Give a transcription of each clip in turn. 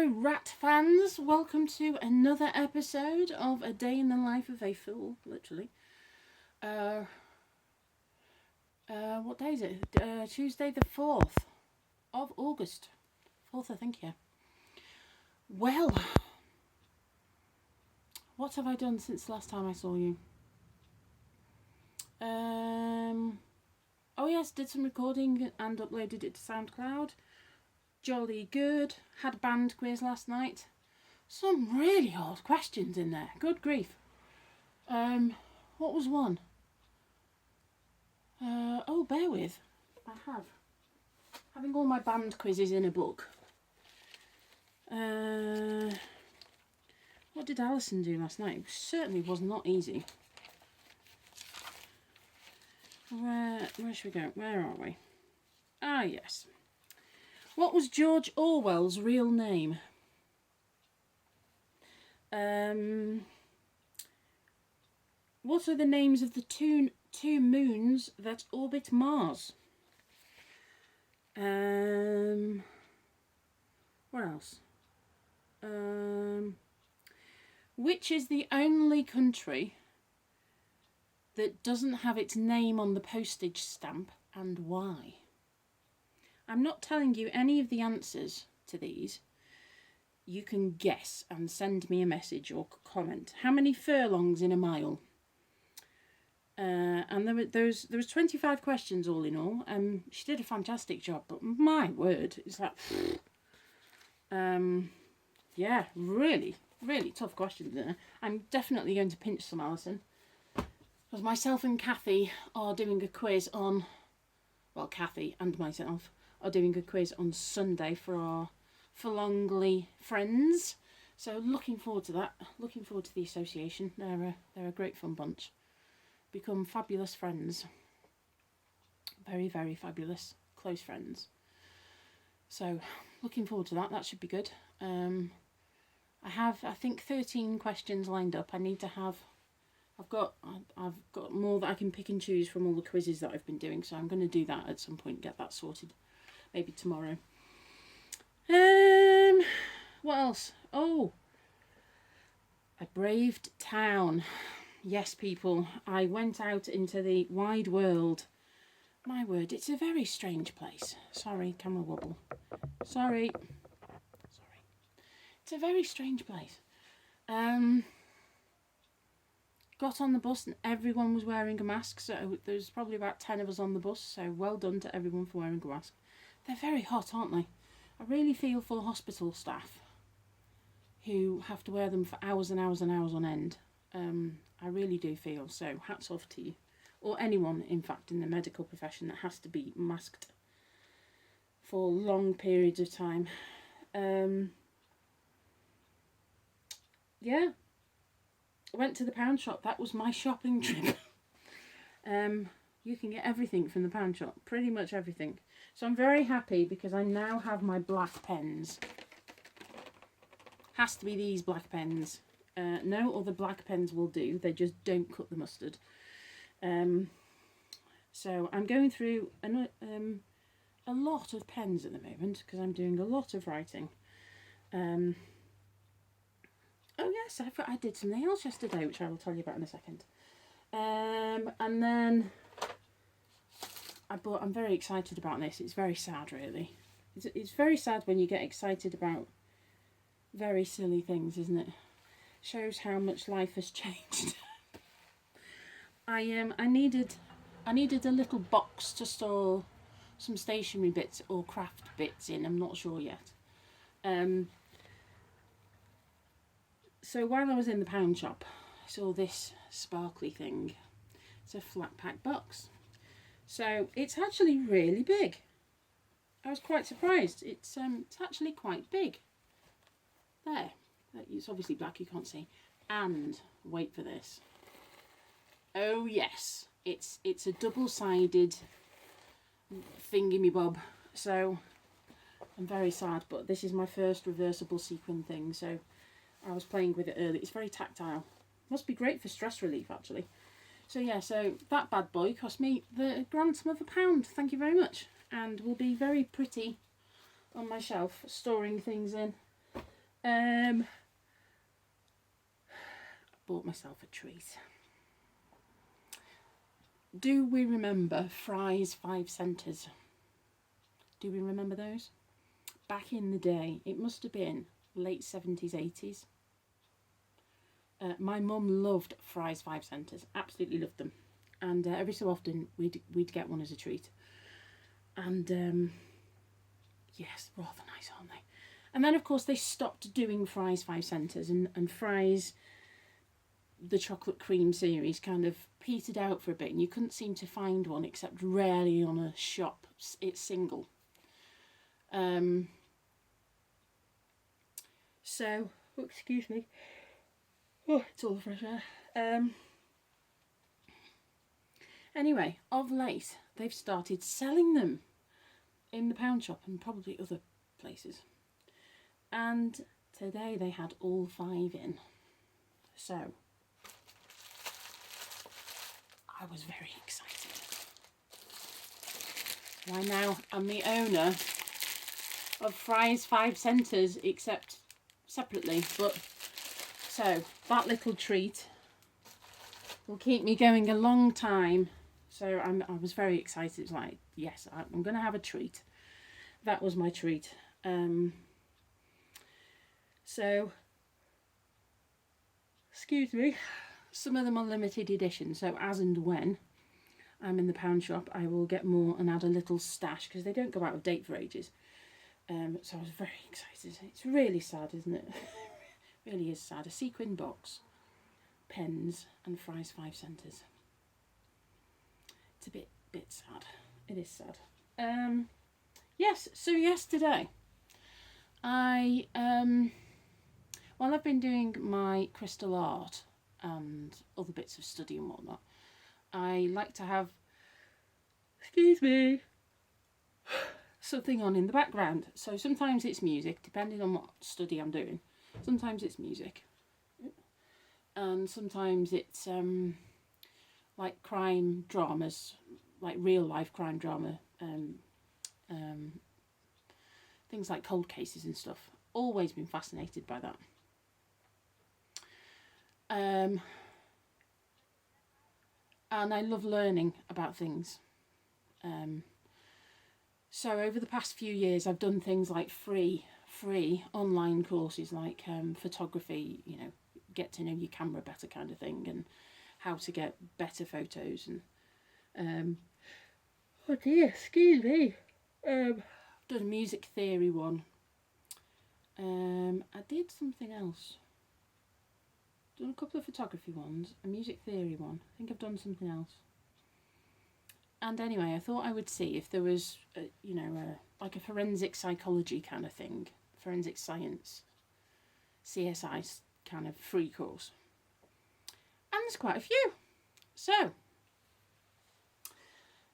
Hello rat fans, welcome to another episode of A Day in the Life of a Fool, literally. What day is it? Tuesday the 4th of August. 4th, I think, yeah. Well, what have I done since the last time I saw you? Oh yes, did some recording and uploaded it to SoundCloud. Jolly good. Had a band quiz last night. Some really hard questions in there. Good grief. What was one? Oh, bear with. I have. Having all my band quizzes in a book. What did Alison do last night? It certainly was not easy. Where should we go? Where are we? Ah, yes. What was George Orwell's real name? What are the names of the two moons that orbit Mars? What else? Which is the only country that doesn't have its name on the postage stamp, and why? I'm not telling you any of the answers to these. You can guess and send me a message or comment. How many furlongs in a mile? And there was 25 questions all in all. She did a fantastic job, but my word, it's like, yeah, really tough questions there. I'm definitely going to pinch some, Alison, because myself and Kathy are doing a quiz on, well, Kathy and myself are doing a quiz on Sunday for our Forlongly friends. So looking forward to that. Looking forward to the association. They're a great fun bunch. Become fabulous friends. Very, very fabulous, close friends. So looking forward to that. That should be good. I have, I think, 13 questions lined up. I've got more that I can pick and choose from all the quizzes that I've been doing. So I'm going to do that at some point. Get that sorted. Maybe tomorrow. What else? Oh, I braved town. Yes, people, I went out into the wide world. My word, it's a very strange place. Sorry, camera wobble. Sorry. It's a very strange place. Got on the bus and everyone was wearing a mask. So there's probably about 10 of us on the bus. So well done to everyone for wearing a mask. They're very hot, aren't they? I really feel for hospital staff who have to wear them for hours and hours and hours on end. I really do feel so. Hats off to you. Or anyone, in fact, in the medical profession that has to be masked for long periods of time. Yeah. I went to the pound shop. That was my shopping trip. You can get everything from the pound shop. Pretty much everything. So I'm very happy because I now have my black pens. Has to be these black pens. No other black pens will do. They just don't cut the mustard. So I'm going through a lot of pens at the moment because I'm doing a lot of writing. Oh yes, I did some nails yesterday, which I will tell you about in a second. And then I'm very excited about this. It's very sad, really. It's very sad when you get excited about very silly things, isn't it? Shows how much life has changed. I needed a little box to store some stationery bits or craft bits in. I'm not sure yet. So while I was in the pound shop, I saw this sparkly thing. It's a flat pack box. So it's actually really big. I was quite surprised. It's actually quite big. There. It's obviously black, you can't see. And wait for this. Oh yes, it's a double-sided thingy-me-bob. So I'm very sad, but this is my first reversible sequin thing. So I was playing with it earlier. It's very tactile. Must be great for stress relief, actually. So yeah, so that bad boy cost me the grand sum of £1. Thank you very much, and will be very pretty on my shelf, storing things in. I bought myself a treat. Do we remember Fry's 5 centres? Do we remember those? Back in the day, it must have been late 70s, 80s. My mum loved Fry's 5 centres, absolutely loved them. And every so often we'd get one as a treat. And yes, rather nice, aren't they? And then of course they stopped doing Fry's 5 centres, and Fry's, the chocolate cream series, kind of petered out for a bit, and you couldn't seem to find one except rarely on a shop. It's single. So, oh, excuse me. Oh, it's all the fresh air. Anyway, of late they've started selling them in the pound shop and probably other places. And today they had all 5 in. So I was very excited. I now am the owner of Fry's 5 centres, except separately. But so that little treat will keep me going a long time. So I was very excited. It's like, yes, I'm going to have a treat. That was my treat. So, excuse me, some of them are limited edition. So as and when I'm in the pound shop, I will get more and add a little stash, because they don't go out of date for ages. So I was very excited. It's really sad, isn't it? It really is sad. A sequin box, pens, and Fry's 5 centres. It's a bit sad. It is sad. Yes. So yesterday, I've been doing my crystal art and other bits of study and whatnot. I like to have, excuse me, something on in the background. So sometimes it's music, depending on what study I'm doing. Sometimes it's music, and sometimes it's like crime dramas, like real life crime drama, things like cold cases and stuff. Always been fascinated by that. And I love learning about things. So over the past few years, I've done things like free online courses, like photography, get to know your camera better kind of thing, and how to get better photos, and oh dear, excuse me. I've done a music theory one. I did something else. Done a couple of photography ones, a music theory one. I think I've done something else. And anyway, I thought I would see if there was, like a forensic psychology kind of thing, forensic science, CSI kind of free course. And there's quite a few. So,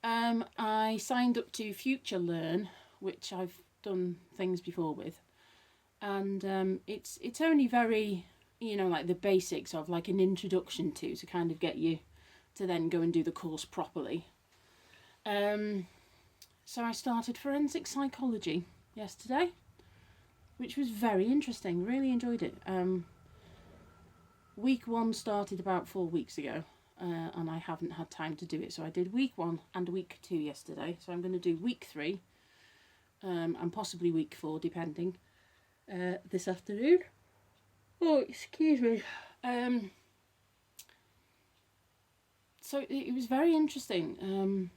I signed up to Future Learn, which I've done things before with. And it's only very, like the basics of, like an introduction to kind of get you to then go and do the course properly. So I started forensic psychology yesterday, which was very interesting. Really enjoyed it. Week 1 started about 4 weeks ago, and I haven't had time to do it. So I did week 1 and week 2 yesterday. So I'm going to do week 3, and possibly week 4, depending, this afternoon. Oh, excuse me. So it was very interesting.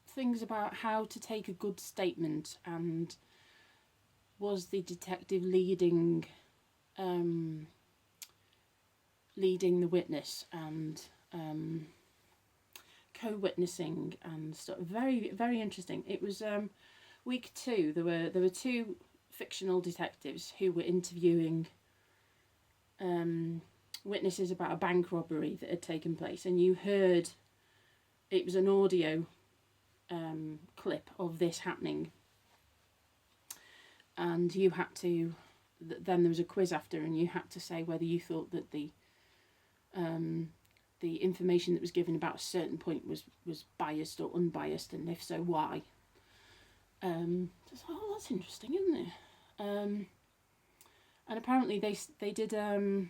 Things about how to take a good statement, and was the detective leading the witness, and co-witnessing and stuff. Very, very interesting. It was week 2. There were 2 fictional detectives who were interviewing witnesses about a bank robbery that had taken place, and you heard, it was an audio clip of this happening, and you had to, then there was a quiz after, and you had to say whether you thought that the information that was given about a certain point was biased or unbiased, and if so, why. Just, oh, that's interesting, isn't it? And apparently they did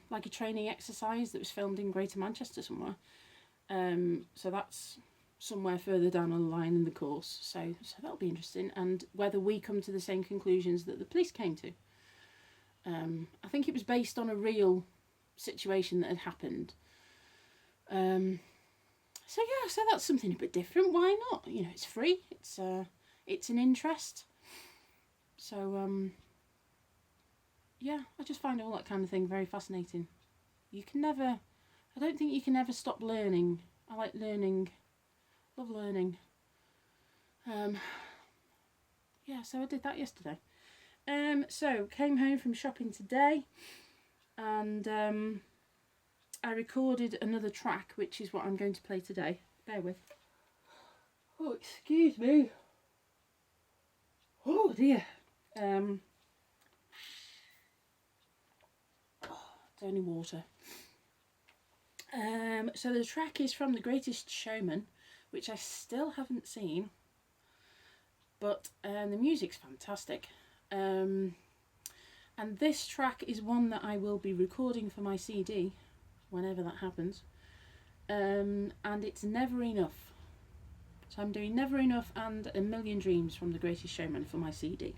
like a training exercise that was filmed in Greater Manchester somewhere. So that's somewhere further down the line in the course. So that'll be interesting. And whether we come to the same conclusions that the police came to. I think it was based on a real situation that had happened. So yeah, so that's something a bit different. Why not? You know, it's free. It's an interest. So yeah, I just find all that kind of thing very fascinating. I don't think you can ever stop learning. I like learning, love learning. Yeah, so I did that yesterday. So came home from shopping today, and I recorded another track, which is what I'm going to play today. Bear with. Oh, excuse me. Oh dear. It's only water. So the track is from The Greatest Showman, which I still haven't seen, but the music's fantastic. And this track is one that I will be recording for my CD whenever that happens. And it's Never Enough. So I'm doing Never Enough and A Million Dreams from The Greatest Showman for my CD.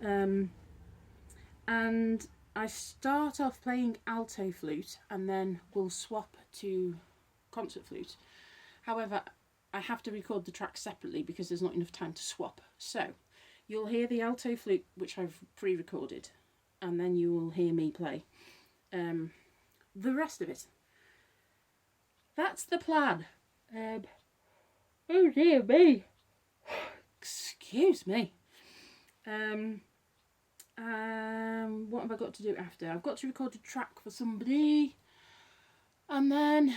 And I start off playing alto flute and then we'll swap to concert flute. However, I have to record the tracks separately because there's not enough time to swap. So you'll hear the alto flute, which I've pre-recorded, and then you will hear me play the rest of it. That's the plan. Oh dear me. Excuse me. What have I got to do after? I've got to record a track for somebody, and then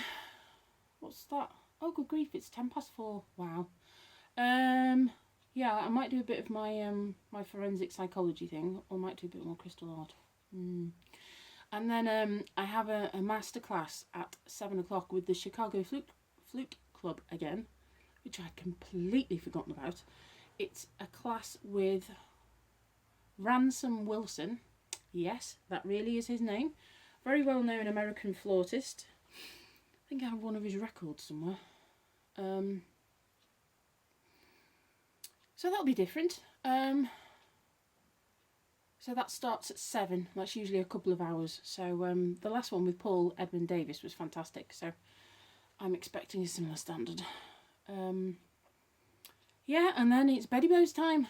what's that? Oh good grief! It's 4:10. Wow. Yeah, I might do a bit of my my forensic psychology thing, or might do a bit more crystal art. And then I have a masterclass at 7 o'clock with the Chicago Flute Club again, which I'd completely forgotten about. It's a class with Ransom Wilson. Yes, that really is his name. Very well known American flautist. I think I have one of his records somewhere. So that'll be different. So that starts at 7. That's usually a couple of hours. So the last one with Paul Edmund Davis was fantastic. So I'm expecting a similar standard. Yeah, and then it's Betty Bo's time.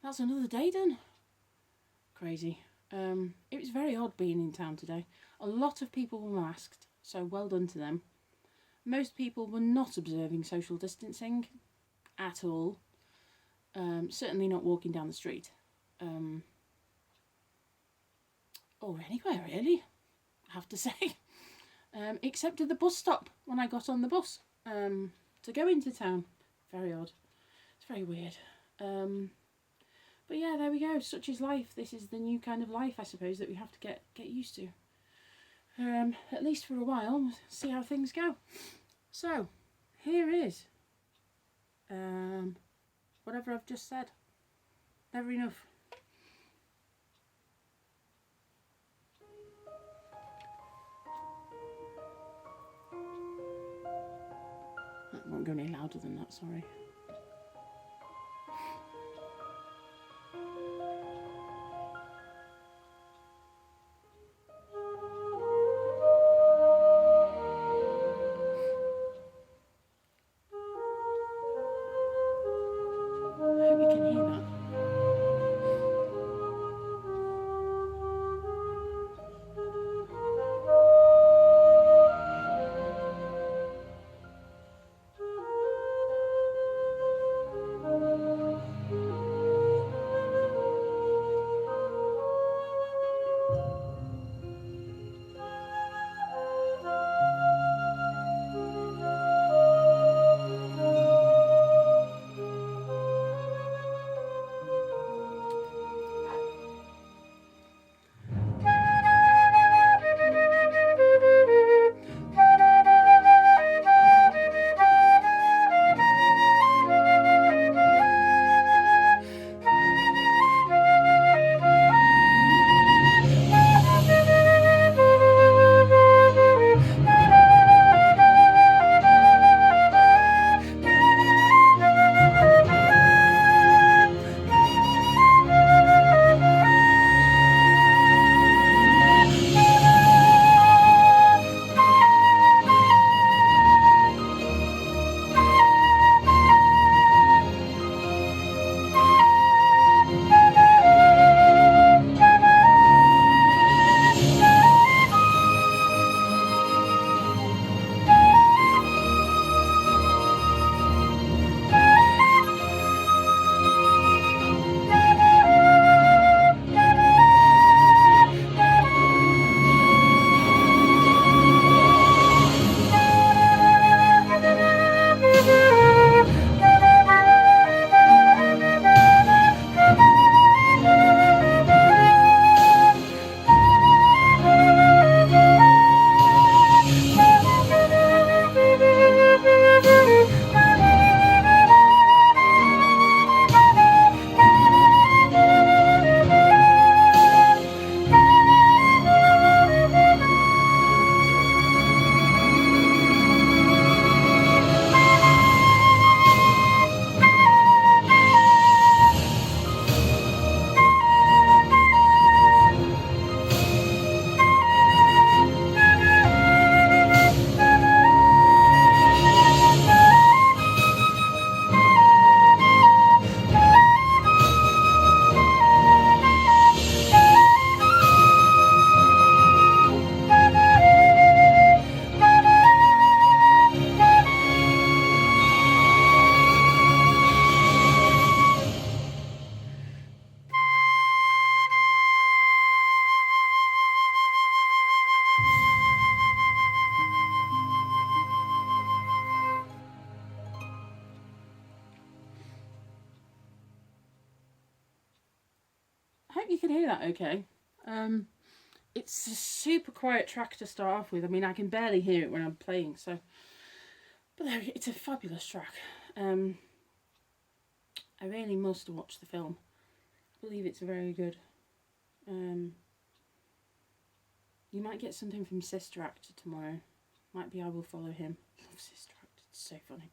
That's another day done. Crazy. It was very odd being in town today. A lot of people were masked, so well done to them. Most people were not observing social distancing at all. Certainly not walking down the street. Or anywhere really, I have to say. Except at the bus stop when I got on the bus to go into town. Very odd. It's very weird. But yeah, there we go. Such is life. This is the new kind of life, I suppose, that we have to get used to. At least for a while. See how things go. So, here is whatever I've just said. Never Enough. I won't go any louder than that, sorry. I hope you can hear that okay. It's a super quiet track to start off with. I mean, I can barely hear it when I'm playing, so... But there, it's a fabulous track. I really must watch the film. I believe it's very good. You might get something from Sister Actor tomorrow. Might be I will follow him. Love Sister Actor, it's so funny.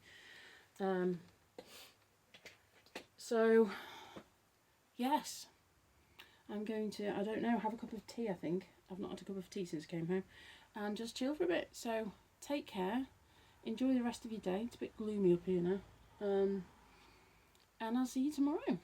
So, yes. I'm going to, I don't know, have a cup of tea, I think. I've not had a cup of tea since I came home. And just chill for a bit. So, take care. Enjoy the rest of your day. It's a bit gloomy up here now. And I'll see you tomorrow.